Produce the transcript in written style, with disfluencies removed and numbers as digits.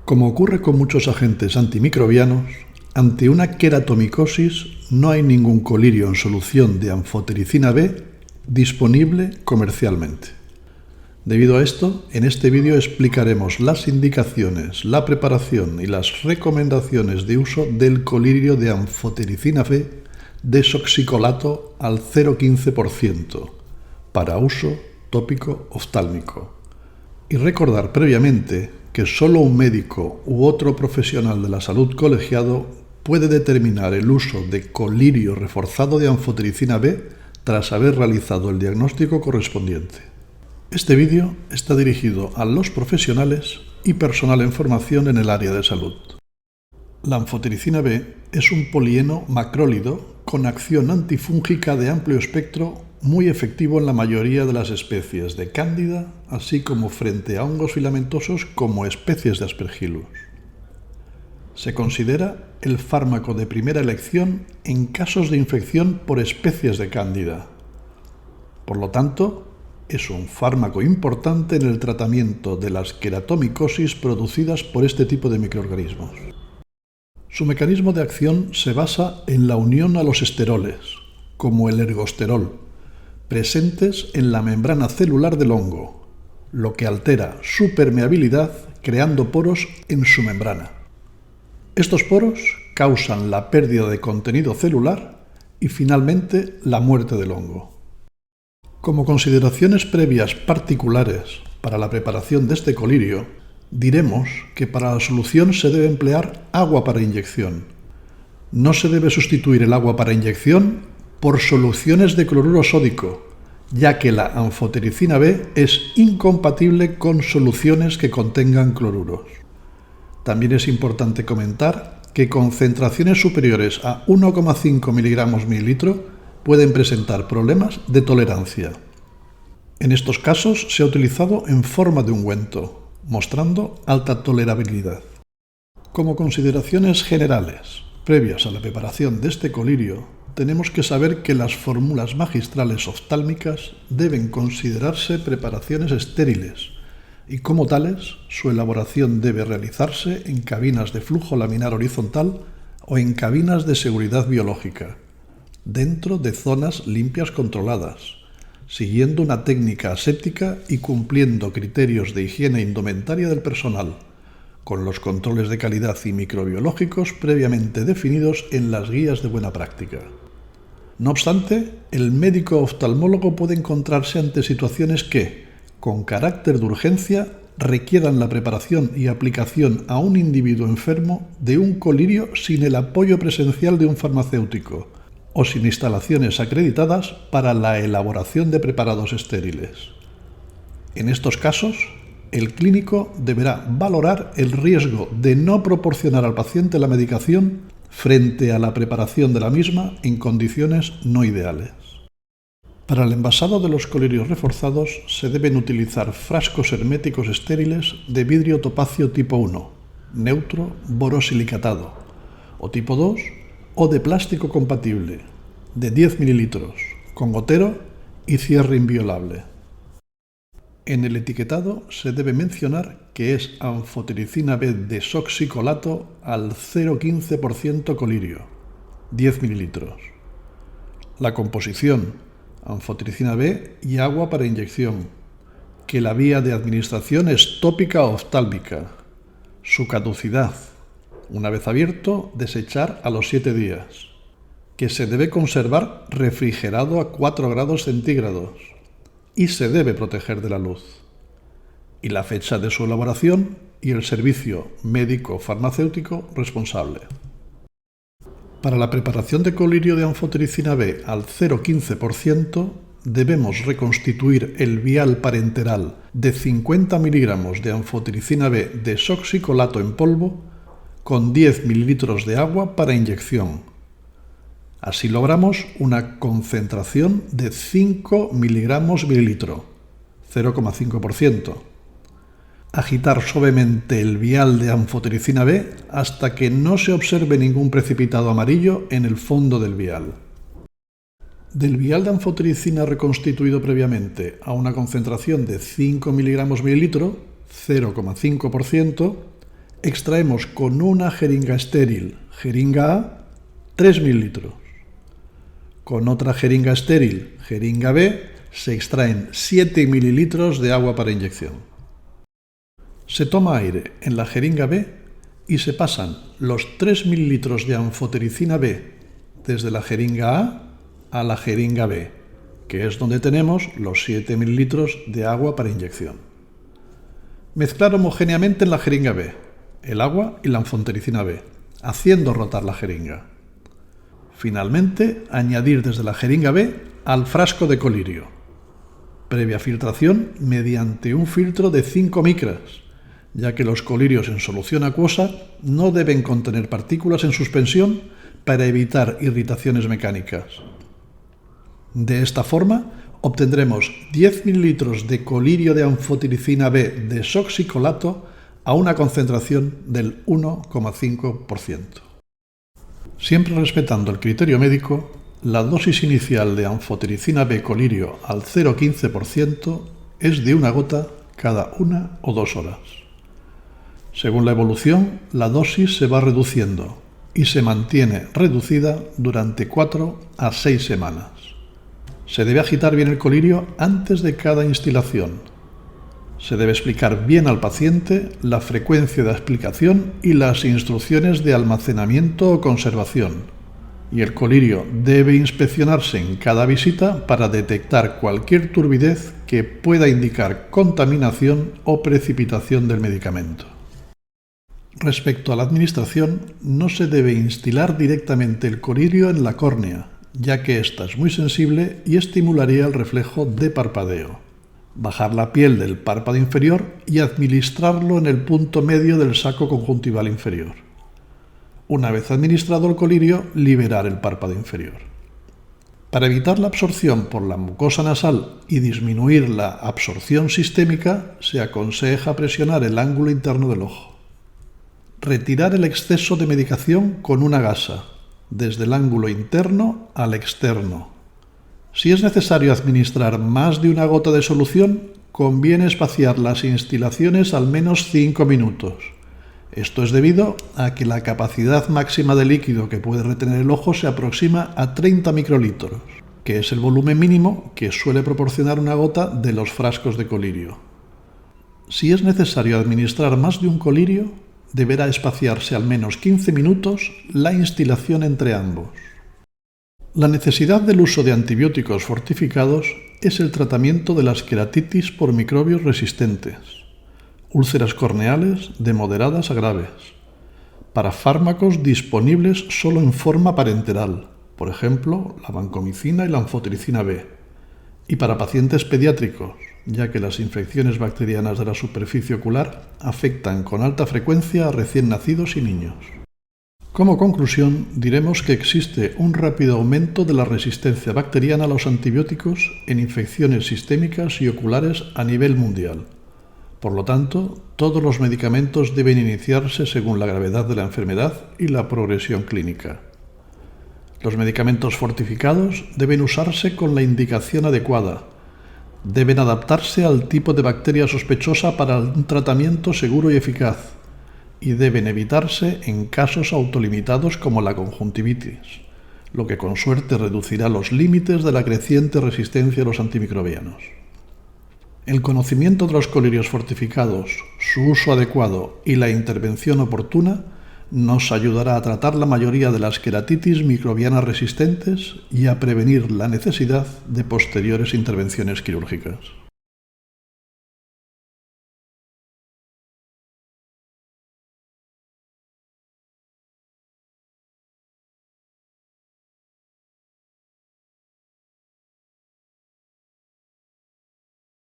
Como ocurre con muchos agentes antimicrobianos, ante una queratomicosis no hay ningún colirio en solución de anfotericina B disponible comercialmente. Debido a esto, en este vídeo explicaremos las indicaciones, la preparación y las recomendaciones de uso del colirio de anfotericina B desoxicolato al 0,15% para uso tópico oftálmico. Y recordar previamente que solo un médico u otro profesional de la salud colegiado puede determinar el uso de colirio reforzado de anfotericina B tras haber realizado el diagnóstico correspondiente. Este vídeo está dirigido a los profesionales y personal en formación en el área de salud. La anfotericina B es un polieno macrólido con acción antifúngica de amplio espectro muy efectivo en la mayoría de las especies de Cándida, así como frente a hongos filamentosos como especies de Aspergillus. Se considera el fármaco de primera elección en casos de infección por especies de Cándida. Por lo tanto, es un fármaco importante en el tratamiento de las queratomicosis producidas por este tipo de microorganismos. Su mecanismo de acción se basa en la unión a los esteroles, como el ergosterol, presentes en la membrana celular del hongo, lo que altera su permeabilidad creando poros en su membrana. Estos poros causan la pérdida de contenido celular y finalmente la muerte del hongo. Como consideraciones previas particulares para la preparación de este colirio, diremos que para la solución se debe emplear agua para inyección. No se debe sustituir el agua para inyección por soluciones de cloruro sódico, ya que la anfotericina B es incompatible con soluciones que contengan cloruros. También es importante comentar que concentraciones superiores a 1,5 mg/ml pueden presentar problemas de tolerancia. En estos casos se ha utilizado en forma de ungüento, mostrando alta tolerabilidad. Como consideraciones generales, previas a la preparación de este colirio, tenemos que saber que las fórmulas magistrales oftálmicas deben considerarse preparaciones estériles y, como tales, su elaboración debe realizarse en cabinas de flujo laminar horizontal o en cabinas de seguridad biológica, dentro de zonas limpias controladas, siguiendo una técnica aséptica y cumpliendo criterios de higiene indumentaria del personal, con los controles de calidad y microbiológicos previamente definidos en las guías de buena práctica. No obstante, el médico oftalmólogo puede encontrarse ante situaciones que, con carácter de urgencia, requieran la preparación y aplicación a un individuo enfermo de un colirio sin el apoyo presencial de un farmacéutico o sin instalaciones acreditadas para la elaboración de preparados estériles. En estos casos, el clínico deberá valorar el riesgo de no proporcionar al paciente la medicación frente a la preparación de la misma en condiciones no ideales. Para el envasado de los colirios reforzados se deben utilizar frascos herméticos estériles de vidrio topacio tipo 1, neutro borosilicatado, o tipo 2, o de plástico compatible, de 10 ml, con gotero y cierre inviolable. En el etiquetado se debe mencionar que es anfotericina B desoxicolato al 0,15% colirio, 10 ml. La composición, anfotericina B y agua para inyección, que la vía de administración es tópica o oftálmica. Su caducidad, una vez abierto, desechar a los 7 días, que se debe conservar refrigerado a 4 grados centígrados y se debe proteger de la luz, y la fecha de su elaboración y el servicio médico-farmacéutico responsable. Para la preparación de colirio de anfotericina B al 0,15% debemos reconstituir el vial parenteral de 50 mg de anfotericina B desoxicolato en polvo con 10 ml de agua para inyección. Así logramos una concentración de 5 mg/ml, 0,5%. Agitar suavemente el vial de anfotericina B hasta que no se observe ningún precipitado amarillo en el fondo del vial. Del vial de anfotericina reconstituido previamente a una concentración de 5 mg/ml, 0,5%, extraemos con una jeringa estéril, jeringa A, 3 mililitros. Con otra jeringa estéril, jeringa B, se extraen 7 mililitros de agua para inyección. Se toma aire en la jeringa B y se pasan los 3 mililitros de anfotericina B desde la jeringa A la jeringa B, que es donde tenemos los 7 mililitros de agua para inyección. Mezclar homogéneamente en la jeringa B el agua y la anfotericina B, haciendo rotar la jeringa. Finalmente, añadir desde la jeringa B al frasco de colirio, previa filtración mediante un filtro de 5 micras, ya que los colirios en solución acuosa no deben contener partículas en suspensión para evitar irritaciones mecánicas. De esta forma, obtendremos 10 mililitros de colirio de anfotericina B desoxicolato a una concentración del 1,5%. Siempre respetando el criterio médico, la dosis inicial de anfotericina B colirio al 0,15% es de una gota cada 1 o 2 horas. Según la evolución, la dosis se va reduciendo y se mantiene reducida durante 4 a 6 semanas. Se debe agitar bien el colirio antes de cada instilación. Se debe explicar bien al paciente la frecuencia de aplicación y las instrucciones de almacenamiento o conservación. Y el colirio debe inspeccionarse en cada visita para detectar cualquier turbidez que pueda indicar contaminación o precipitación del medicamento. Respecto a la administración, no se debe instilar directamente el colirio en la córnea, ya que ésta es muy sensible y estimularía el reflejo de parpadeo. Bajar la piel del párpado inferior y administrarlo en el punto medio del saco conjuntival inferior. Una vez administrado el colirio, liberar el párpado inferior. Para evitar la absorción por la mucosa nasal y disminuir la absorción sistémica, se aconseja presionar el ángulo interno del ojo. Retirar el exceso de medicación con una gasa, desde el ángulo interno al externo. Si es necesario administrar más de una gota de solución, conviene espaciar las instilaciones al menos 5 minutos. Esto es debido a que la capacidad máxima de líquido que puede retener el ojo se aproxima a 30 microlitros, que es el volumen mínimo que suele proporcionar una gota de los frascos de colirio. Si es necesario administrar más de un colirio, deberá espaciarse al menos 15 minutos la instilación entre ambos. La necesidad del uso de antibióticos fortificados es el tratamiento de las queratitis por microbios resistentes, úlceras corneales de moderadas a graves, para fármacos disponibles solo en forma parenteral, por ejemplo, la vancomicina y la anfotericina B, y para pacientes pediátricos, ya que las infecciones bacterianas de la superficie ocular afectan con alta frecuencia a recién nacidos y niños. Como conclusión, diremos que existe un rápido aumento de la resistencia bacteriana a los antibióticos en infecciones sistémicas y oculares a nivel mundial. Por lo tanto, todos los medicamentos deben iniciarse según la gravedad de la enfermedad y la progresión clínica. Los medicamentos fortificados deben usarse con la indicación adecuada. Deben adaptarse al tipo de bacteria sospechosa para un tratamiento seguro y eficaz, y deben evitarse en casos autolimitados como la conjuntivitis, lo que con suerte reducirá los límites de la creciente resistencia a los antimicrobianos. El conocimiento de los colirios fortificados, su uso adecuado y la intervención oportuna nos ayudará a tratar la mayoría de las queratitis microbianas resistentes y a prevenir la necesidad de posteriores intervenciones quirúrgicas.